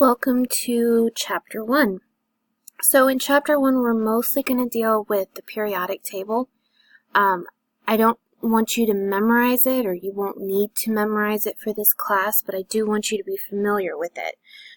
Welcome to Chapter 1. So in Chapter 1, we're mostly going to deal with the periodic table. I don't want you to memorize it, or you won't need to memorize it for this class, but I do want you to be familiar with it.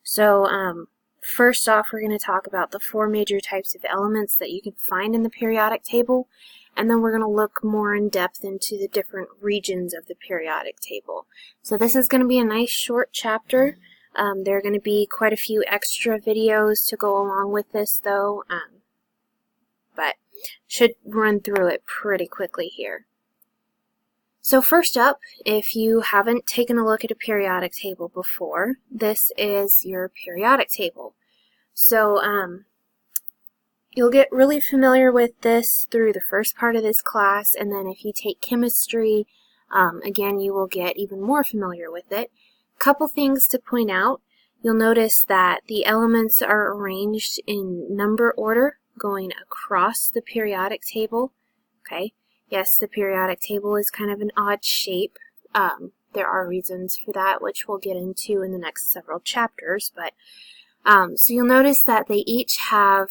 So first off, we're going to talk about the four major types of elements that you can find in the periodic table, and then we're going to look more in depth into the different regions of the periodic table. So this is going to be a nice short chapter. There are going to be quite a few extra videos to go along with this, though, but should run through it pretty quickly here. So first up, if you haven't taken a look at a periodic table before, this is your periodic table. So you'll get really familiar with this through the first part of this class, and then if you take chemistry, again, you will get even more familiar with it. Couple things to point out. You'll notice that the elements are arranged in number order going across the periodic table. Okay. Yes, the periodic table is kind of an odd shape. There are reasons for that, which we'll get into in the next several chapters. But so you'll notice that they each have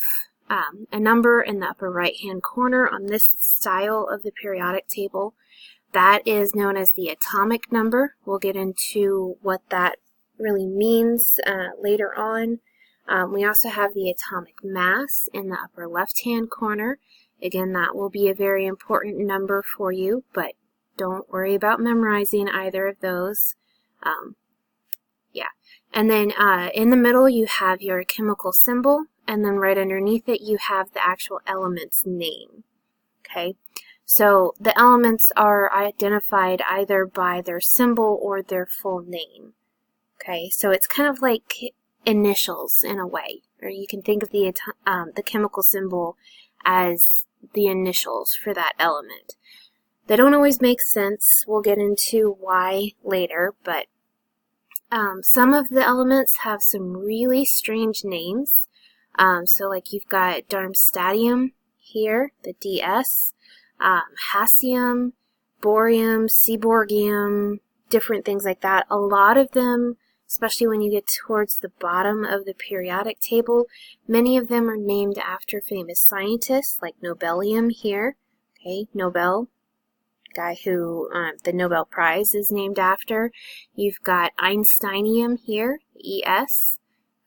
a number in the upper right-hand corner on this style of the periodic table. That is known as the atomic number. We'll get into what that really means later on. We also have the atomic mass in the upper left-hand corner. Again, that will be a very important number for you, but don't worry about memorizing either of those. And then in the middle you have your chemical symbol, and then right underneath it you have the actual element's name. Okay. So the elements are identified either by their symbol or their full name. Okay, so it's kind of like initials in a way, or you can think of the chemical symbol as the initials for that element. They don't always make sense. We'll get into why later, but some of the elements have some really strange names. So like you've got Darmstadtium here, the DS. Hassium, borium, seaborgium, different things like that. A lot of them, especially when you get towards the bottom of the periodic table, many of them are named after famous scientists, like Nobelium here. Okay, Nobel, guy who the Nobel Prize is named after. You've got Einsteinium here, ES,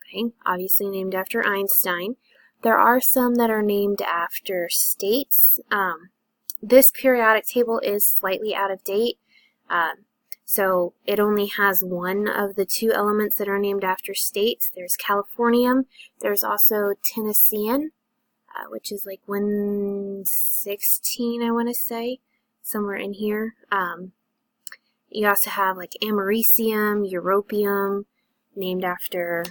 okay, obviously named after Einstein. There are some that are named after states. This periodic table is slightly out of date, so it only has one of the two elements that are named after states. There's Californium. There's also Tennessean, which is like 116, I want to say, somewhere in here. You also have like Americium, Europium, named after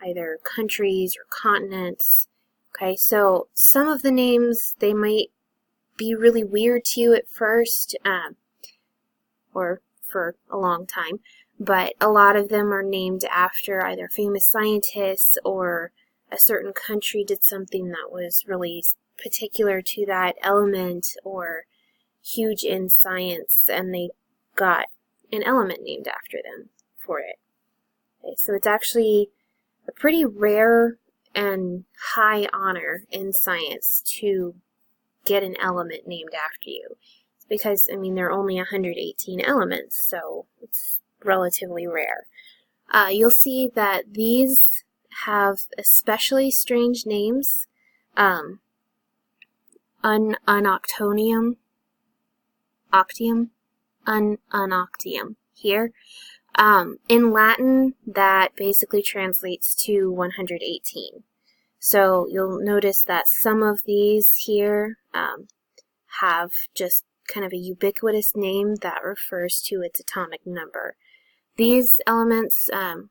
either countries or continents. Okay, so some of the names, they might be really weird to you at first, or for a long time, but a lot of them are named after either famous scientists or a certain country did something that was really particular to that element or huge in science, and they got an element named after them for it. Okay, so it's actually a pretty rare and high honor in science to get an element named after you. It's because, I mean, there are only 118 elements, so it's relatively rare. You'll see that these have especially strange names. Unoctonium, octium, unoctium here. In Latin, that basically translates to 118. So you'll notice that some of these here have just kind of a ubiquitous name that refers to its atomic number. These elements,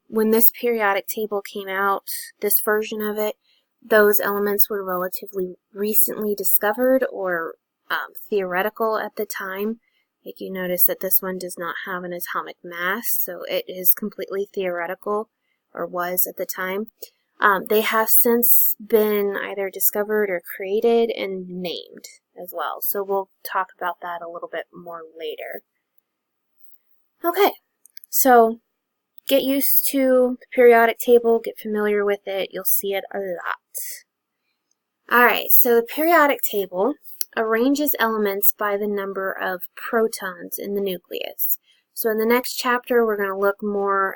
when this periodic table came out, this version of it, those elements were relatively recently discovered or theoretical at the time. Like you notice that this one does not have an atomic mass, so it is completely theoretical, or was at the time. They have since been either discovered or created and named as well. So we'll talk about that a little bit more later. Okay, so get used to the periodic table, get familiar with it. You'll see it a lot. Alright, so the periodic table arranges elements by the number of protons in the nucleus. So in the next chapter, we're going to look more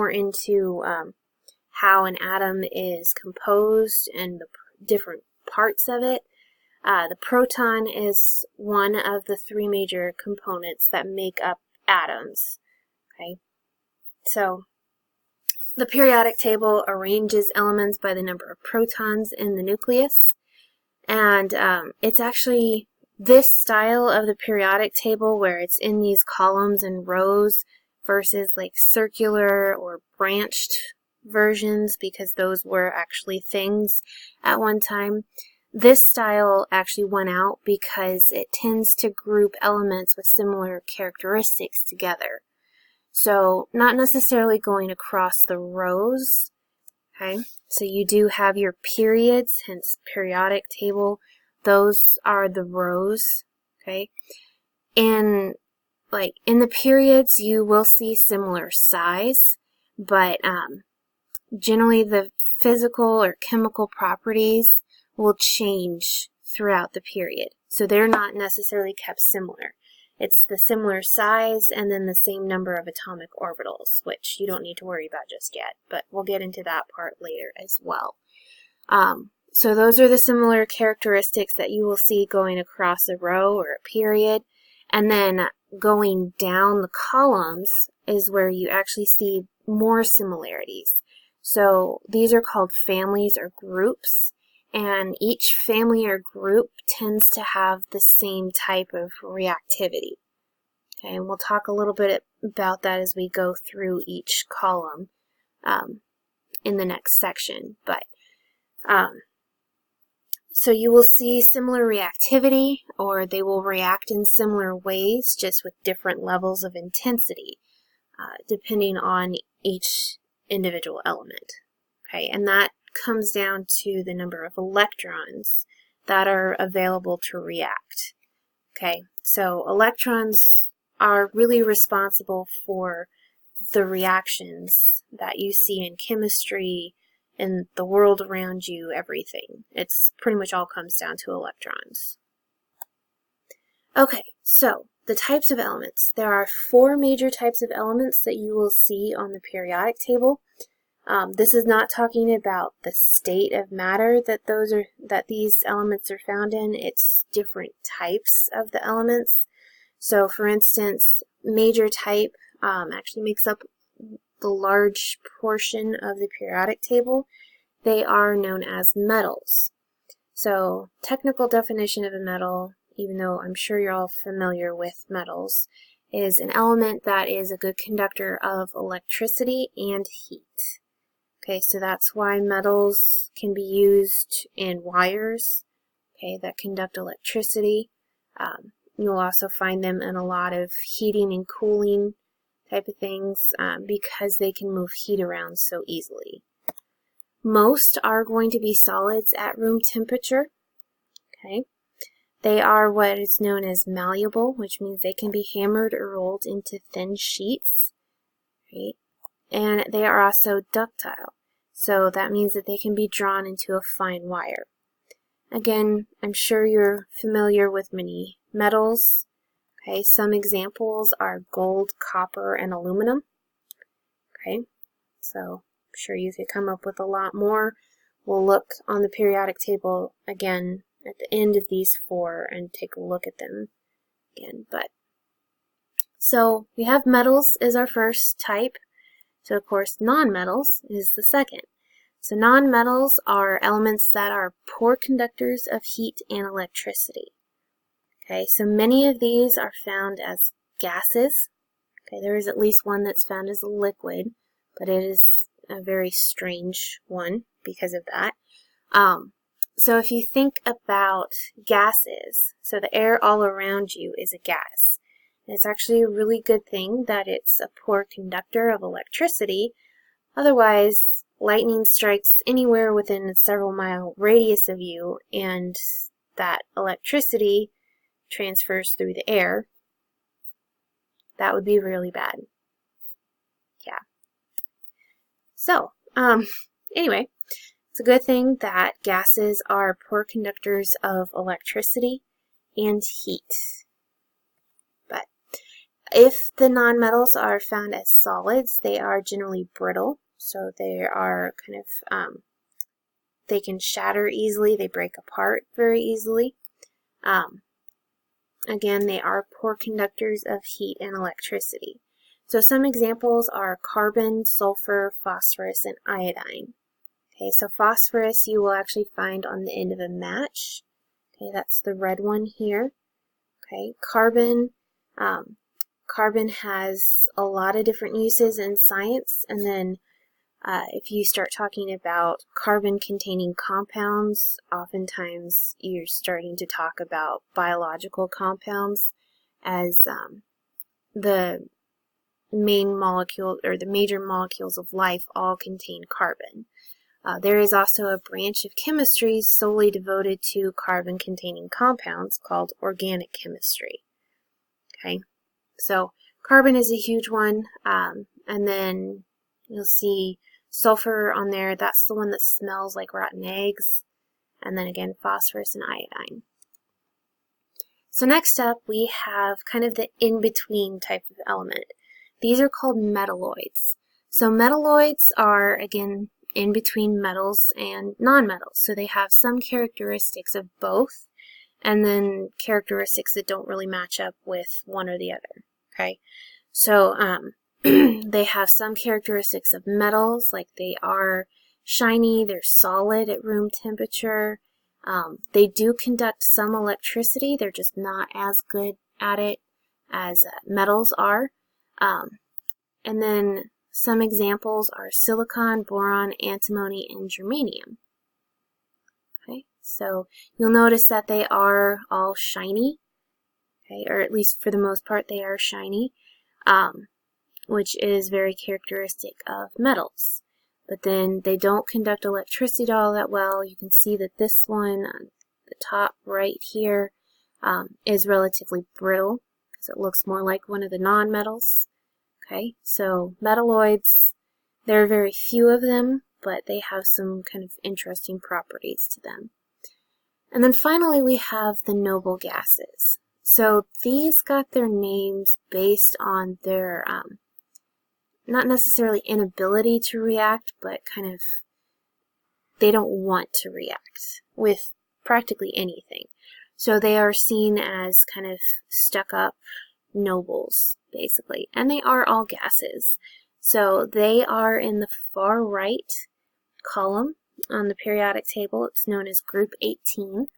into how an atom is composed and the different parts of it. The proton is one of the three major components that make up atoms. Okay, so the periodic table arranges elements by the number of protons in the nucleus, and it's actually this style of the periodic table where it's in these columns and rows versus like circular or branched versions, because those were actually things at one time. This style actually won out because it tends to group elements with similar characteristics together. So not necessarily going across the rows, okay? So you do have your periods, hence periodic table. Those are the rows, okay? And like in the periods, you will see similar size, but generally the physical or chemical properties will change throughout the period. So they're not necessarily kept similar. It's the similar size and then the same number of atomic orbitals, which you don't need to worry about just yet, but we'll get into that part later as well. So those are the similar characteristics that you will see going across a row or a period, and then going down the columns is where you actually see more similarities. So these are called families or groups, and each family or group tends to have the same type of reactivity. Okay, and we'll talk a little bit about that as we go through each column in the next section. But so you will see similar reactivity, or they will react in similar ways, just with different levels of intensity, depending on each individual element. Okay, and that comes down to the number of electrons that are available to react. Okay, so electrons are really responsible for the reactions that you see in chemistry, in the world around you, everything. It's pretty much all comes down to electrons. Okay, so the types of elements. There are 4 major types of elements that you will see on the periodic table. This is not talking about the state of matter that these elements are found in. It's different types of the elements. So, for instance, major type actually makes up the large portion of the periodic table. They are known as metals. So, technical definition of a metal, even though I'm sure you're all familiar with metals, is an element that is a good conductor of electricity and heat. Okay, so that's why metals can be used in wires, okay, that conduct electricity. You'll also find them in a lot of heating and cooling type of things because they can move heat around so easily. Most are going to be solids at room temperature. Okay, they are what is known as malleable, which means they can be hammered or rolled into thin sheets. Right? And they are also ductile, so that means that they can be drawn into a fine wire. Again, I'm sure you're familiar with many metals. Okay, some examples are gold, copper, and aluminum. Okay, so I'm sure you could come up with a lot more. We'll look on the periodic table again at the end of these 4 and take a look at them again. So we have metals is our first type. So of course nonmetals is the second. So nonmetals are elements that are poor conductors of heat and electricity. Okay, so many of these are found as gases. Okay, there is at least one that's found as a liquid, but it is a very strange one because of that. So if you think about gases, so the air all around you is a gas. It's actually a really good thing that it's a poor conductor of electricity. Otherwise, lightning strikes anywhere within a several mile radius of you, and that electricity transfers through the air. That would be really bad. Yeah. So, anyway, it's a good thing that gases are poor conductors of electricity and heat. But if the nonmetals are found as solids, they are generally brittle, so they are kind of, they can shatter easily, they break apart very easily. Again, they are poor conductors of heat and electricity. So some examples are carbon, sulfur, phosphorus, and iodine. Okay, so phosphorus you will actually find on the end of a match. Okay, that's the red one here. Okay, carbon. Carbon has a lot of different uses in science, and then if you start talking about carbon-containing compounds, oftentimes you're starting to talk about biological compounds as the main molecule or the major molecules of life all contain carbon. There is also a branch of chemistry solely devoted to carbon-containing compounds called organic chemistry. Okay, so carbon is a huge one, and then you'll see sulfur on there. That's the one that smells like rotten eggs. And then again, phosphorus and iodine. So next up, we have kind of the in-between type of element. These are called metalloids. So metalloids are, again, in between metals and nonmetals. So they have some characteristics of both, and then characteristics that don't really match up with one or the other. Okay, so they have some characteristics of metals, like they are shiny, they're solid at room temperature. They do conduct some electricity, they're just not as good at it as metals are. And then some examples are silicon, boron, antimony, and germanium. Okay, so you'll notice that they are all shiny, okay, or at least for the most part they are shiny, which is very characteristic of metals. But then they don't conduct electricity all that well. You can see that this one on the top right here is relatively brittle because it looks more like one of the nonmetals. Okay, so metalloids, there are very few of them, but they have some kind of interesting properties to them. And then finally we have the noble gases. So these got their names based on their, not necessarily inability to react, but kind of, they don't want to react with practically anything. So they are seen as kind of stuck up nobles, basically. And they are all gases. So they are in the far right column on the periodic table. It's known as group 18.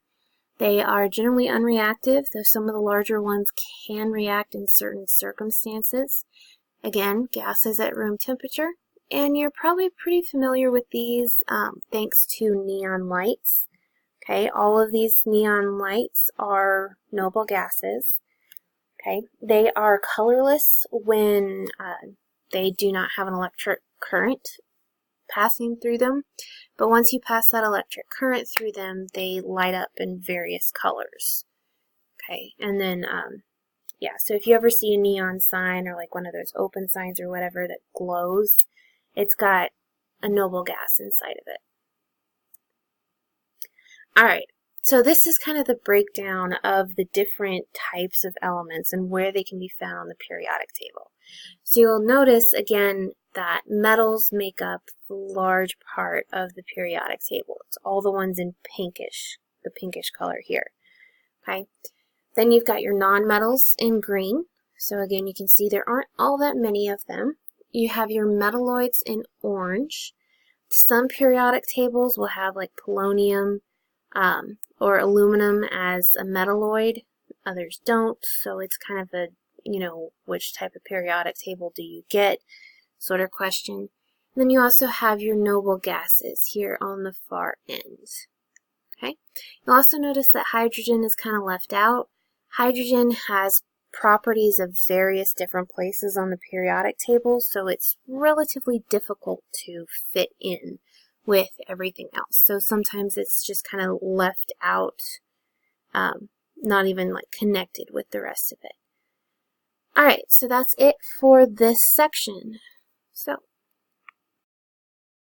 They are generally unreactive, though some of the larger ones can react in certain circumstances. Again, gases at room temperature. And you're probably pretty familiar with these thanks to neon lights. Okay, all of these neon lights are noble gases. Okay, they are colorless when they do not have an electric current passing through them, but once you pass that electric current through them, they light up in various colors. Okay, and then, yeah, so if you ever see a neon sign or like one of those open signs or whatever that glows, it's got a noble gas inside of it. Alright, so this is kind of the breakdown of the different types of elements and where they can be found on the periodic table. So you'll notice again that metals make up the large part of the periodic table. It's all the ones in pinkish, the pinkish color here. Okay. Then you've got your nonmetals in green. So again, you can see there aren't all that many of them. You have your metalloids in orange. Some periodic tables will have like polonium or aluminum as a metalloid. Others don't. So it's kind of a, you know, which type of periodic table do you get sort of question. And then you also have your noble gases here on the far end. Okay. You'll also notice that hydrogen is kind of left out. Hydrogen has properties of various different places on the periodic table, so it's relatively difficult to fit in with everything else. So sometimes it's just kind of left out, not even like connected with the rest of it. Alright, so that's it for this section. So